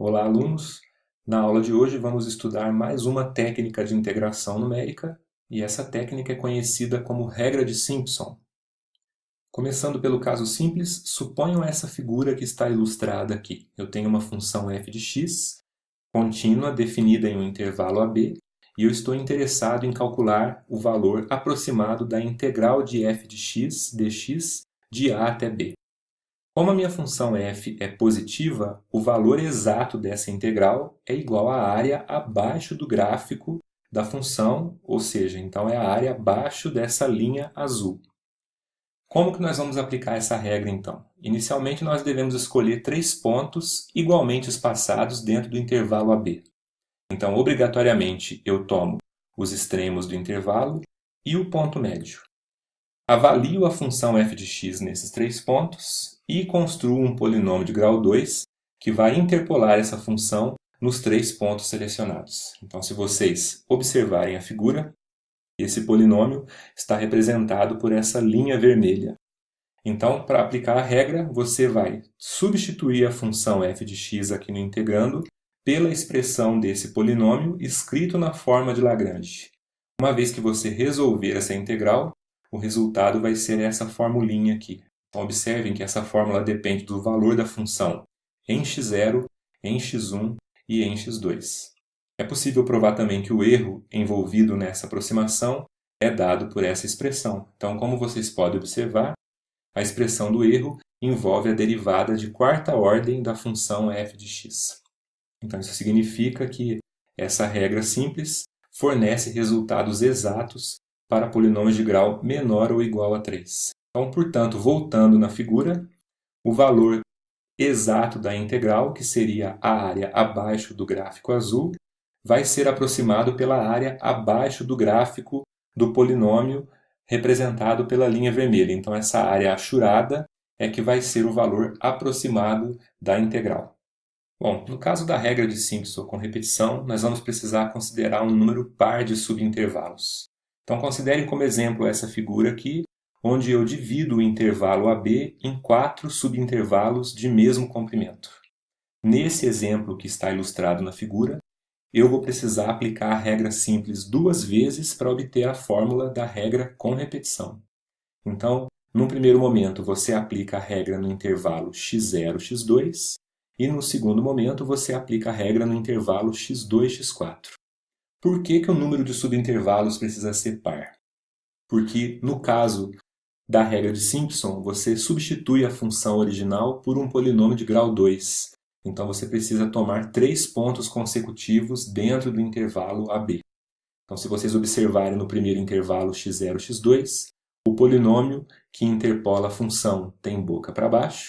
Olá, alunos! Na aula de hoje vamos estudar mais uma técnica de integração numérica e essa técnica é conhecida como regra de Simpson. Começando pelo caso simples, suponham essa figura que está ilustrada aqui. Eu tenho uma função f de x, contínua, definida em um intervalo AB, e eu estou interessado em calcular o valor aproximado da integral de f de x dx de a até b. Como a minha função f é positiva, o valor exato dessa integral é igual à área abaixo do gráfico da função, ou seja, então é a área abaixo dessa linha azul. Como que nós vamos aplicar essa regra então? Inicialmente nós devemos escolher 3 pontos igualmente espaçados dentro do intervalo AB. Então, obrigatoriamente, eu tomo os extremos do intervalo e o ponto médio. Avalio a função f de x nesses 3 pontos e construo um polinômio de grau 2 que vai interpolar essa função nos 3 pontos selecionados. Então, se vocês observarem a figura, esse polinômio está representado por essa linha vermelha. Então, para aplicar a regra, você vai substituir a função f de x aqui no integrando pela expressão desse polinômio escrito na forma de Lagrange. Uma vez que você resolver essa integral, o resultado vai ser essa formulinha aqui. Então, observem que essa fórmula depende do valor da função em x0, em x1 e em x2. É possível provar também que o erro envolvido nessa aproximação é dado por essa expressão. Então, como vocês podem observar, a expressão do erro envolve a derivada de quarta ordem da função f de x. Então, isso significa que essa regra simples fornece resultados exatos para polinômios de grau menor ou igual a 3. Então, portanto, voltando na figura, o valor exato da integral, que seria a área abaixo do gráfico azul, vai ser aproximado pela área abaixo do gráfico do polinômio representado pela linha vermelha. Então, essa área achurada é que vai ser o valor aproximado da integral. Bom, no caso da regra de Simpson com repetição, nós vamos precisar considerar um número par de subintervalos. Então, considerem como exemplo essa figura aqui, onde eu divido o intervalo AB em 4 subintervalos de mesmo comprimento. Nesse exemplo que está ilustrado na figura, eu vou precisar aplicar a regra simples 2 vezes para obter a fórmula da regra com repetição. Então, num primeiro momento, você aplica a regra no intervalo x0, x2, e no segundo momento você aplica a regra no intervalo x2, x4. Por que o número de subintervalos precisa ser par? Porque no caso da regra de Simpson, você substitui a função original por um polinômio de grau 2. Então você precisa tomar 3 pontos consecutivos dentro do intervalo AB. Então, se vocês observarem no primeiro intervalo x0, x2, o polinômio que interpola a função tem boca para baixo,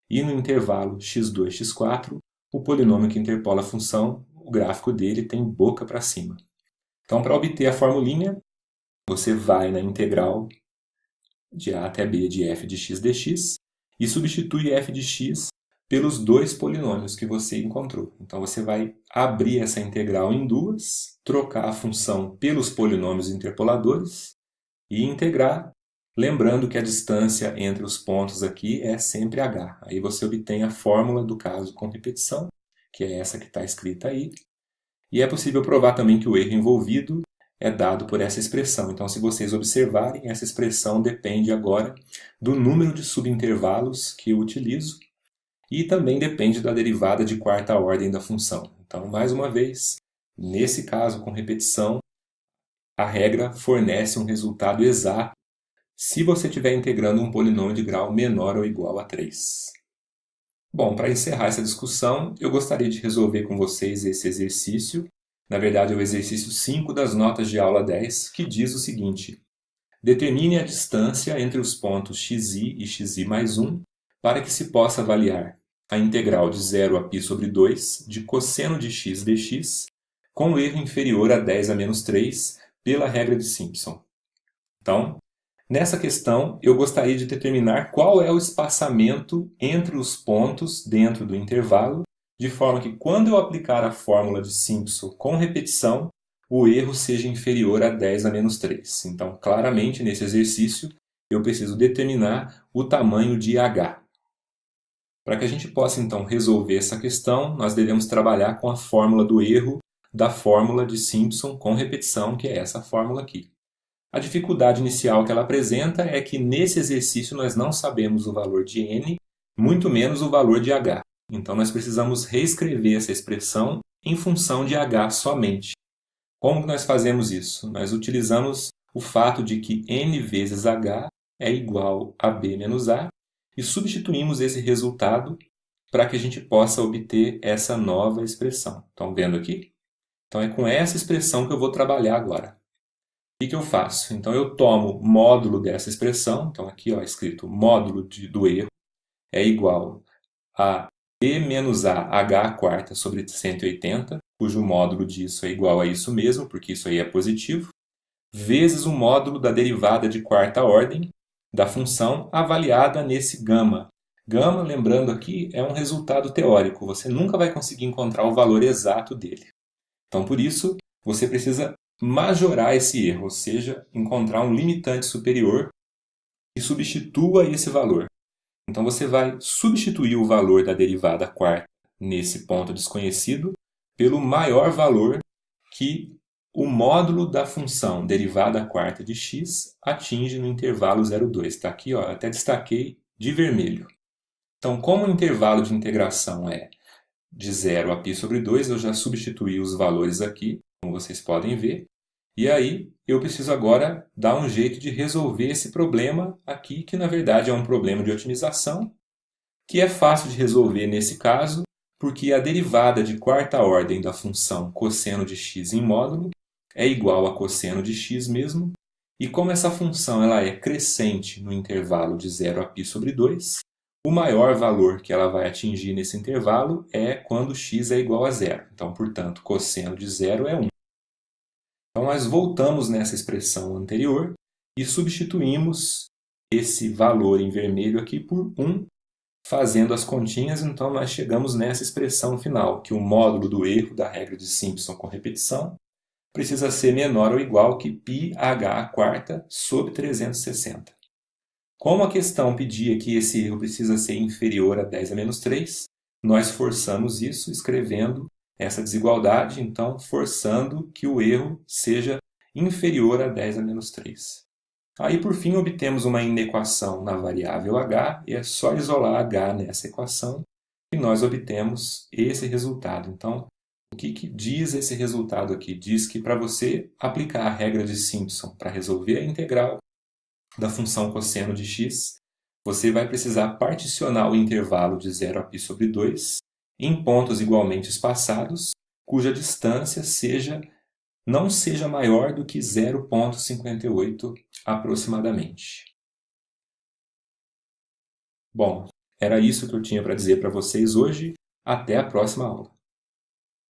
e no intervalo x2, x4, o polinômio que interpola a função, o gráfico dele tem boca para cima. Então, para obter a formulinha, você vai na integral de a até b de f de x dx e substitui f de x pelos 2 polinômios que você encontrou. Então, você vai abrir essa integral em duas, trocar a função pelos polinômios interpoladores e integrar, lembrando que a distância entre os pontos aqui é sempre h. Aí você obtém a fórmula do caso com repetição, que é essa que está escrita aí. E é possível provar também que o erro envolvido é dado por essa expressão. Então, se vocês observarem, essa expressão depende agora do número de subintervalos que eu utilizo e também depende da derivada de quarta ordem da função. Então, mais uma vez, nesse caso com repetição, a regra fornece um resultado exato se você estiver integrando um polinômio de grau menor ou igual a 3. Bom, para encerrar essa discussão, eu gostaria de resolver com vocês esse exercício. Na verdade, é o exercício 5 das notas de aula 10, que diz o seguinte: determine a distância entre os pontos xi e xi mais 1 para que se possa avaliar a integral de 0 a π sobre 2 de cosseno de x dx com erro inferior a 10 a menos 3 pela regra de Simpson. Então, nessa questão, eu gostaria de determinar qual é o espaçamento entre os pontos dentro do intervalo, de forma que quando eu aplicar a fórmula de Simpson com repetição, o erro seja inferior a 10 a menos 3. Então, claramente, nesse exercício, eu preciso determinar o tamanho de h. Para que a gente possa então resolver essa questão, nós devemos trabalhar com a fórmula do erro da fórmula de Simpson com repetição, que é essa fórmula aqui. A dificuldade inicial que ela apresenta é que nesse exercício nós não sabemos o valor de n, muito menos o valor de h. Então nós precisamos reescrever essa expressão em função de h somente. Como que nós fazemos isso? Nós utilizamos o fato de que n vezes h é igual a b menos a e substituímos esse resultado para que a gente possa obter essa nova expressão. Estão vendo aqui? Então é com essa expressão que eu vou trabalhar agora. O que eu faço? Então eu tomo módulo dessa expressão, então aqui ó, escrito módulo do erro é igual a b menos a h quarta sobre 180, cujo módulo disso é igual a isso mesmo, porque isso aí é positivo, vezes o módulo da derivada de quarta ordem da função avaliada nesse gama. Gama, lembrando aqui, é um resultado teórico, você nunca vai conseguir encontrar o valor exato dele. Então, por isso, você precisa majorar esse erro, ou seja, encontrar um limitante superior que substitua esse valor. Então você vai substituir o valor da derivada quarta nesse ponto desconhecido pelo maior valor que o módulo da função derivada quarta de x atinge no intervalo 0,2. Está aqui, ó, até destaquei de vermelho. Então, como o intervalo de integração é de 0 a π sobre 2, eu já substituí os valores aqui, como vocês podem ver. E aí, eu preciso agora dar um jeito de resolver esse problema aqui, que na verdade é um problema de otimização, que é fácil de resolver nesse caso, porque a derivada de quarta ordem da função cosseno de x em módulo é igual a cosseno de x mesmo, e como essa função ela é crescente no intervalo de 0 a π sobre 2, o maior valor que ela vai atingir nesse intervalo é quando x é igual a zero. Então, portanto, cosseno de zero é 1. Então, nós voltamos nessa expressão anterior e substituímos esse valor em vermelho aqui por 1, fazendo as continhas. Então, nós chegamos nessa expressão final, que o módulo do erro da regra de Simpson com repetição precisa ser menor ou igual que πh quarta sobre 360. Como a questão pedia que esse erro precisa ser inferior a 10 a menos 3, nós forçamos isso escrevendo essa desigualdade, então forçando que o erro seja inferior a 10 a menos 3. Aí, por fim, obtemos uma inequação na variável h, e é só isolar h nessa equação e nós obtemos esse resultado. Então, o que diz esse resultado aqui? Diz que para você aplicar a regra de Simpson para resolver a integral da função cosseno de x, você vai precisar particionar o intervalo de 0 a π sobre 2 em pontos igualmente espaçados, cuja distância não seja maior do que 0,58 aproximadamente. Bom, era isso que eu tinha para dizer para vocês hoje. Até a próxima aula.